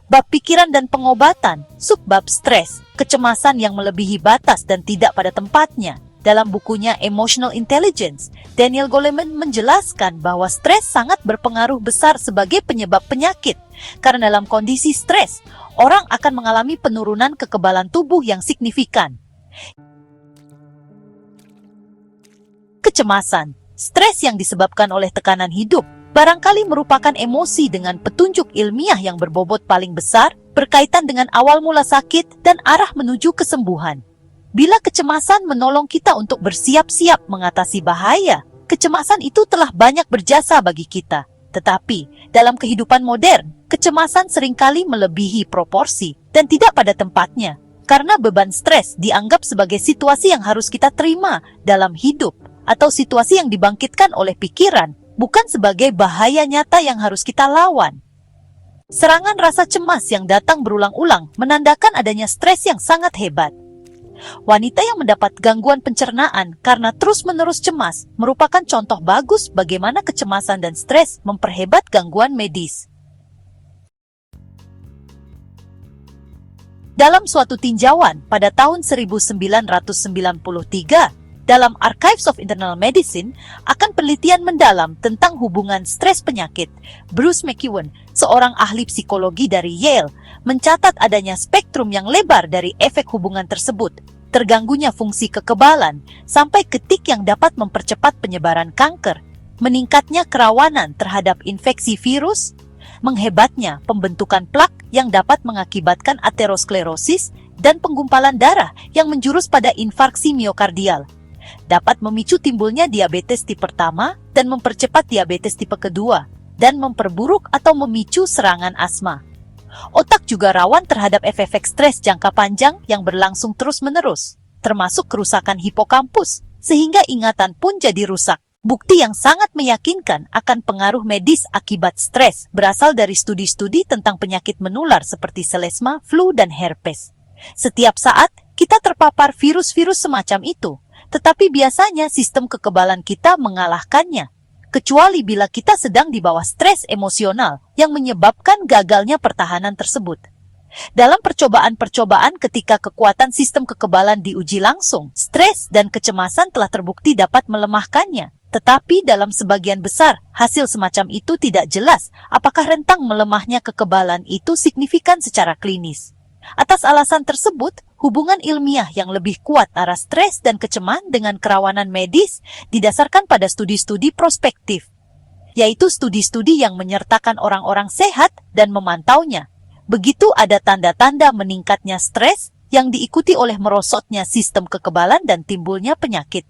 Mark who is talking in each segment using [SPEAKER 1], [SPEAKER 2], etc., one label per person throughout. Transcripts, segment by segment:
[SPEAKER 1] Bab pikiran dan pengobatan, subbab stres, kecemasan yang melebihi batas dan tidak pada tempatnya. Dalam bukunya Emotional Intelligence, Daniel Goleman menjelaskan bahwa stres sangat berpengaruh besar sebagai penyebab penyakit. Karena dalam kondisi stres, orang akan mengalami penurunan kekebalan tubuh yang signifikan. Kecemasan, stres yang disebabkan oleh tekanan hidup, barangkali merupakan emosi dengan petunjuk ilmiah yang berbobot paling besar, berkaitan dengan awal mula sakit dan arah menuju kesembuhan. Bila kecemasan menolong kita untuk bersiap-siap mengatasi bahaya, kecemasan itu telah banyak berjasa bagi kita. Tetapi, dalam kehidupan modern, kecemasan seringkali melebihi proporsi dan tidak pada tempatnya. Karena beban stres dianggap sebagai situasi yang harus kita terima dalam hidup, atau situasi yang dibangkitkan oleh pikiran, bukan sebagai bahaya nyata yang harus kita lawan. Serangan rasa cemas yang datang berulang-ulang menandakan adanya stres yang sangat hebat. Wanita yang mendapat gangguan pencernaan karena terus-menerus cemas merupakan contoh bagus bagaimana kecemasan dan stres memperhebat gangguan medis. Dalam suatu tinjauan pada tahun 1993, dalam Archives of Internal Medicine akan penelitian mendalam tentang hubungan stres penyakit, Bruce McEwen, seorang ahli psikologi dari Yale, mencatat adanya spektrum yang lebar dari efek hubungan tersebut, terganggunya fungsi kekebalan, sampai ke titik yang dapat mempercepat penyebaran kanker, meningkatnya kerawanan terhadap infeksi virus, menghebatnya pembentukan plak yang dapat mengakibatkan aterosklerosis, dan penggumpalan darah yang menjurus pada infarksi miokardial. Dapat memicu timbulnya diabetes tipe pertama dan mempercepat diabetes tipe kedua, dan memperburuk atau memicu serangan asma. Otak juga rawan terhadap efek stres jangka panjang yang berlangsung terus-menerus, termasuk kerusakan hipokampus, sehingga ingatan pun jadi rusak. Bukti yang sangat meyakinkan akan pengaruh medis akibat stres berasal dari studi-studi tentang penyakit menular seperti selesma, flu, dan herpes. Setiap saat, kita terpapar virus-virus semacam itu, tetapi biasanya sistem kekebalan kita mengalahkannya, kecuali bila kita sedang di bawah stres emosional yang menyebabkan gagalnya pertahanan tersebut. Dalam percobaan-percobaan ketika kekuatan sistem kekebalan diuji langsung, stres dan kecemasan telah terbukti dapat melemahkannya. Tetapi dalam sebagian besar, hasil semacam itu tidak jelas apakah rentang melemahnya kekebalan itu signifikan secara klinis. Atas alasan tersebut, hubungan ilmiah yang lebih kuat arah stres dan kecemasan dengan kerawanan medis didasarkan pada studi-studi prospektif, yaitu studi-studi yang menyertakan orang-orang sehat dan memantaunya. Begitu ada tanda-tanda meningkatnya stres yang diikuti oleh merosotnya sistem kekebalan dan timbulnya penyakit.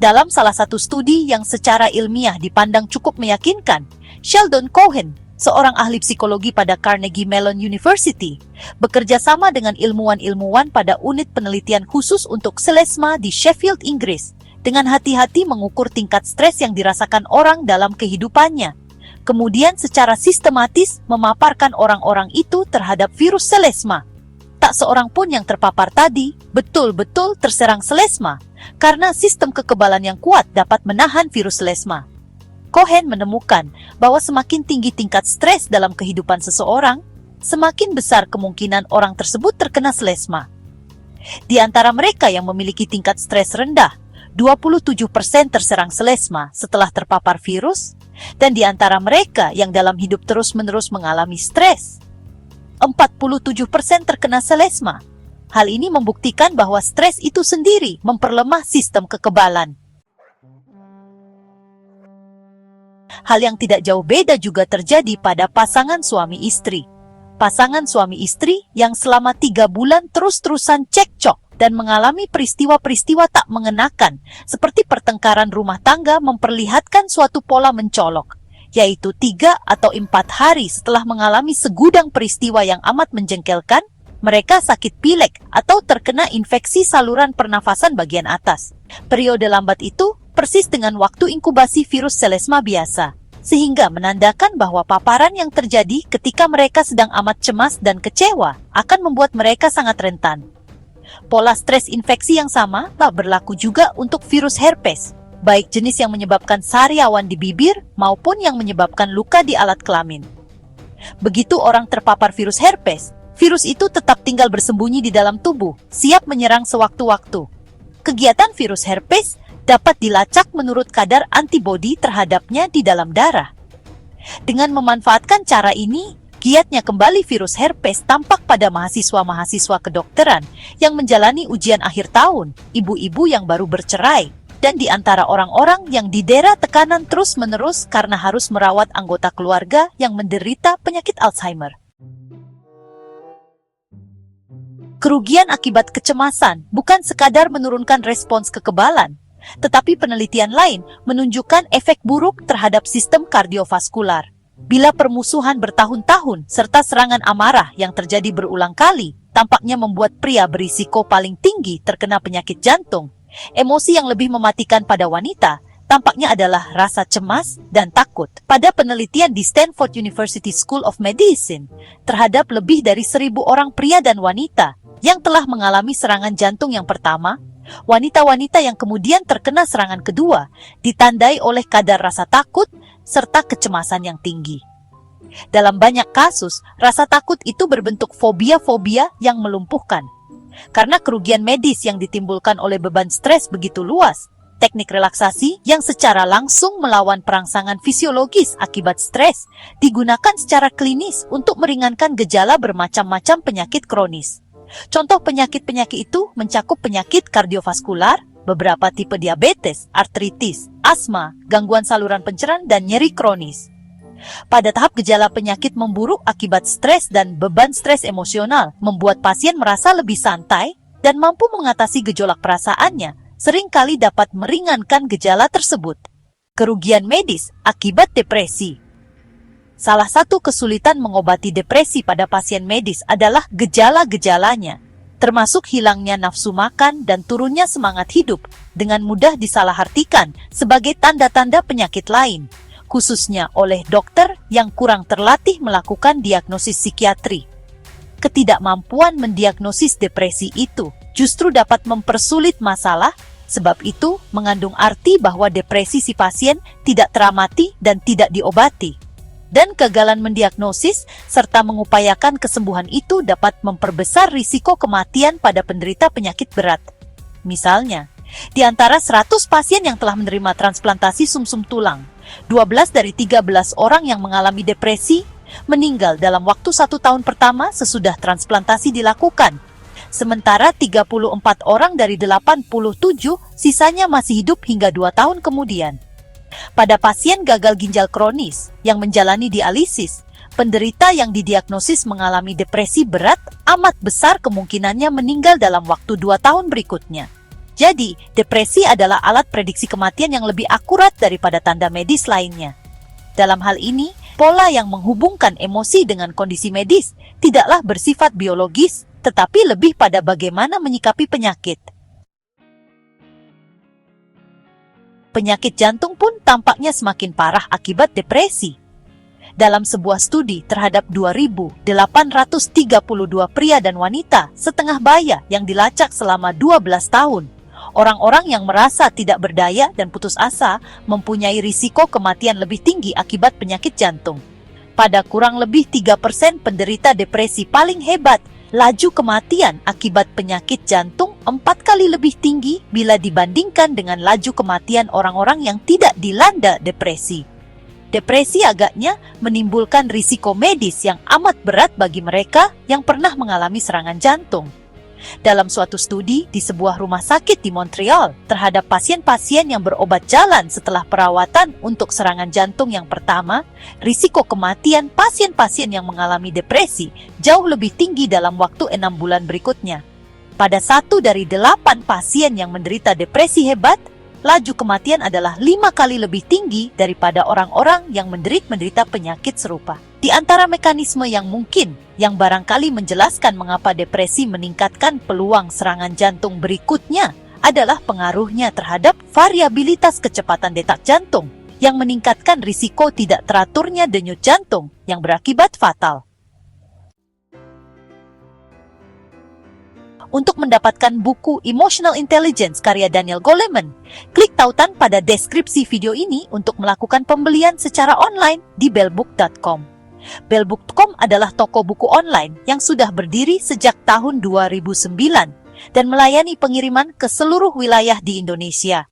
[SPEAKER 1] Dalam salah satu studi yang secara ilmiah dipandang cukup meyakinkan, Sheldon Cohen, seorang ahli psikologi pada Carnegie Mellon University, bekerja sama dengan ilmuwan-ilmuwan pada unit penelitian khusus untuk selesma di Sheffield, Inggris, dengan hati-hati mengukur tingkat stres yang dirasakan orang dalam kehidupannya. Kemudian secara sistematis memaparkan orang-orang itu terhadap virus selesma. Tak seorang pun yang terpapar tadi betul-betul terserang selesma, karena sistem kekebalan yang kuat dapat menahan virus selesma. Cohen menemukan bahwa semakin tinggi tingkat stres dalam kehidupan seseorang, semakin besar kemungkinan orang tersebut terkena selesma. Di antara mereka yang memiliki tingkat stres rendah, 27% terserang selesma setelah terpapar virus, dan di antara mereka yang dalam hidup terus-menerus mengalami stres, 47% terkena selesma. Hal ini membuktikan bahwa stres itu sendiri memperlemah sistem kekebalan. Hal yang tidak jauh beda juga terjadi pada pasangan suami istri. Pasangan suami istri yang selama 3 bulan terus-terusan cekcok dan mengalami peristiwa-peristiwa tak mengenakan, seperti pertengkaran rumah tangga memperlihatkan suatu pola mencolok, yaitu 3 atau 4 hari setelah mengalami segudang peristiwa yang amat menjengkelkan, mereka sakit pilek atau terkena infeksi saluran pernafasan bagian atas. Periode lambat itu persis dengan waktu inkubasi virus selesma biasa, sehingga menandakan bahwa paparan yang terjadi ketika mereka sedang amat cemas dan kecewa akan membuat mereka sangat rentan. Pola stres infeksi yang sama tak berlaku juga untuk virus herpes. baik jenis yang menyebabkan sariawan di bibir maupun yang menyebabkan luka di alat kelamin. Begitu orang terpapar virus herpes, virus itu tetap tinggal bersembunyi di dalam tubuh, siap menyerang sewaktu-waktu. Kegiatan virus herpes dapat dilacak menurut kadar antibodi terhadapnya di dalam darah. Dengan memanfaatkan cara ini, giatnya kembali virus herpes tampak pada mahasiswa-mahasiswa kedokteran yang menjalani ujian akhir tahun, ibu-ibu yang baru bercerai, dan di antara orang-orang yang didera tekanan terus-menerus karena harus merawat anggota keluarga yang menderita penyakit Alzheimer. Kerugian akibat kecemasan bukan sekadar menurunkan respons kekebalan, tetapi penelitian lain menunjukkan efek buruk terhadap sistem kardiovaskular. Bila permusuhan bertahun-tahun serta serangan amarah yang terjadi berulang kali tampaknya membuat pria berisiko paling tinggi terkena penyakit jantung, emosi yang lebih mematikan pada wanita tampaknya adalah rasa cemas dan takut. Pada penelitian di Stanford University School of Medicine terhadap lebih dari 1.000 orang pria dan wanita yang telah mengalami serangan jantung yang pertama, wanita-wanita yang kemudian terkena serangan kedua ditandai oleh kadar rasa takut serta kecemasan yang tinggi. Dalam banyak kasus, rasa takut itu berbentuk fobia-fobia yang melumpuhkan. Karena kerugian medis yang ditimbulkan oleh beban stres begitu luas, teknik relaksasi yang secara langsung melawan perangsangan fisiologis akibat stres digunakan secara klinis untuk meringankan gejala bermacam-macam penyakit kronis. Contoh penyakit-penyakit itu mencakup penyakit kardiovaskular, beberapa tipe diabetes, artritis, asma, gangguan saluran pencernaan, dan nyeri kronis. Pada tahap gejala penyakit memburuk akibat stres dan beban stres emosional membuat pasien merasa lebih santai dan mampu mengatasi gejolak perasaannya, seringkali dapat meringankan gejala tersebut. Kerugian medis akibat depresi. Salah satu kesulitan mengobati depresi pada pasien medis adalah gejala-gejalanya, termasuk hilangnya nafsu makan dan turunnya semangat hidup, dengan mudah disalahartikan sebagai tanda-tanda penyakit lain, khususnya oleh dokter yang kurang terlatih melakukan diagnosis psikiatri. Ketidakmampuan mendiagnosis depresi itu justru dapat mempersulit masalah, sebab itu mengandung arti bahwa depresi si pasien tidak teramati dan tidak diobati. Dan kegagalan mendiagnosis serta mengupayakan kesembuhan itu dapat memperbesar risiko kematian pada penderita penyakit berat. Misalnya, di antara 100 pasien yang telah menerima transplantasi sumsum tulang, 12 dari 13 orang yang mengalami depresi meninggal dalam waktu 1 tahun pertama sesudah transplantasi dilakukan. Sementara 34 orang dari 87 sisanya masih hidup hingga 2 tahun kemudian. Pada pasien gagal ginjal kronis yang menjalani dialisis, penderita yang didiagnosis mengalami depresi berat amat besar kemungkinannya meninggal dalam waktu 2 tahun berikutnya. Jadi, depresi adalah alat prediksi kematian yang lebih akurat daripada tanda medis lainnya. Dalam hal ini, pola yang menghubungkan emosi dengan kondisi medis tidaklah bersifat biologis, tetapi lebih pada bagaimana menyikapi penyakit. Penyakit jantung pun tampaknya semakin parah akibat depresi. Dalam sebuah studi terhadap 2.832 pria dan wanita setengah baya yang dilacak selama 12 tahun, orang-orang yang merasa tidak berdaya dan putus asa mempunyai risiko kematian lebih tinggi akibat penyakit jantung. Pada kurang lebih 3% penderita depresi paling hebat, laju kematian akibat penyakit jantung 4 kali lebih tinggi bila dibandingkan dengan laju kematian orang-orang yang tidak dilanda depresi. Depresi agaknya menimbulkan risiko medis yang amat berat bagi mereka yang pernah mengalami serangan jantung. Dalam suatu studi di sebuah rumah sakit di Montreal terhadap pasien-pasien yang berobat jalan setelah perawatan untuk serangan jantung yang pertama, risiko kematian pasien-pasien yang mengalami depresi jauh lebih tinggi dalam waktu 6 bulan berikutnya. Pada 1 dari 8 pasien yang menderita depresi hebat, laju kematian adalah 5 kali lebih tinggi daripada orang-orang yang menderita penyakit serupa. Di antara mekanisme yang mungkin, yang barangkali menjelaskan mengapa depresi meningkatkan peluang serangan jantung berikutnya adalah pengaruhnya terhadap variabilitas kecepatan detak jantung, yang meningkatkan risiko tidak teraturnya denyut jantung yang berakibat fatal. untuk mendapatkan buku Emotional Intelligence karya Daniel Goleman. Klik tautan pada deskripsi video ini untuk melakukan pembelian secara online di bellbook.com. Bellbook.com adalah toko buku online yang sudah berdiri sejak tahun 2009 dan melayani pengiriman ke seluruh wilayah di Indonesia.